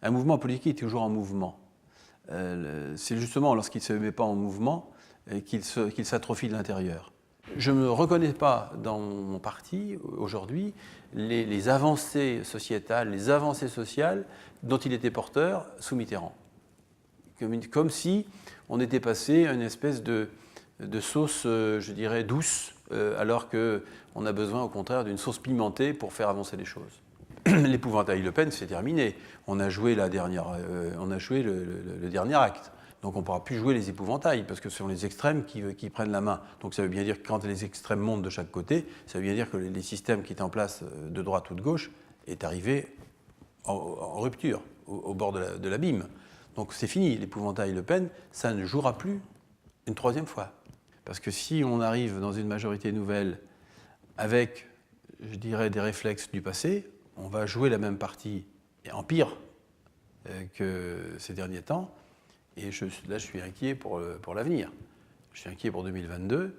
Un mouvement politique est toujours en mouvement. C'est justement lorsqu'il ne se met pas en mouvement qu'il s'atrophie de l'intérieur. Je ne reconnais pas dans mon parti aujourd'hui les avancées sociétales, les avancées sociales dont il était porteur sous Mitterrand. Comme si on était passé à une espèce de sauce, je dirais, douce, alors qu'on a besoin au contraire d'une sauce pimentée pour faire avancer les choses. L'épouvantail Le Pen, c'est terminé. On a joué, le dernier acte. Donc on ne pourra plus jouer les épouvantails, parce que ce sont les extrêmes qui prennent la main. Donc ça veut bien dire que quand les extrêmes montent de chaque côté, ça veut bien dire que les systèmes qui étaient en place de droite ou de gauche est arrivé en rupture, au bord de l'abîme. Donc c'est fini, l'épouvantail Le Pen, ça ne jouera plus une troisième fois. Parce que si on arrive dans une majorité nouvelle avec, je dirais, des réflexes du passé, on va jouer la même partie, et en pire que ces derniers temps. Et là, je suis inquiet pour l'avenir. Je suis inquiet pour 2022,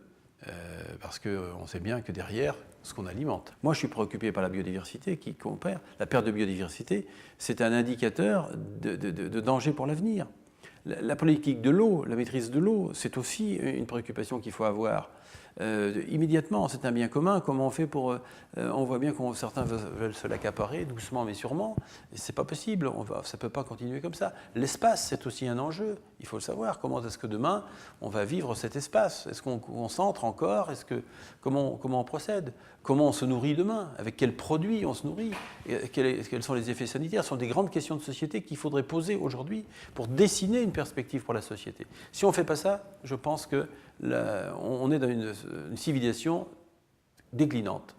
parce qu'on sait bien que derrière, ce qu'on alimente. Moi, je suis préoccupé par la biodiversité qui compare. La perte de biodiversité, c'est un indicateur de danger pour l'avenir. La politique de l'eau, la maîtrise de l'eau, c'est aussi une préoccupation qu'il faut avoir. Immédiatement, c'est un bien commun. Comment on fait pour... on voit bien que certains veulent se l'accaparer, doucement mais sûrement. Et c'est pas possible, ça ne peut pas continuer comme ça. L'espace, c'est aussi un enjeu, il faut le savoir. Comment est-ce que demain, on va vivre cet espace? Est-ce qu'on concentre encore? Comment on procède? Comment on se nourrit demain? Avec quels produits on se nourrit? Quels sont les effets sanitaires? Ce sont des grandes questions de société qu'il faudrait poser aujourd'hui pour dessiner une perspective pour la société. Si on ne fait pas ça, je pense qu'on est dans une civilisation déclinante.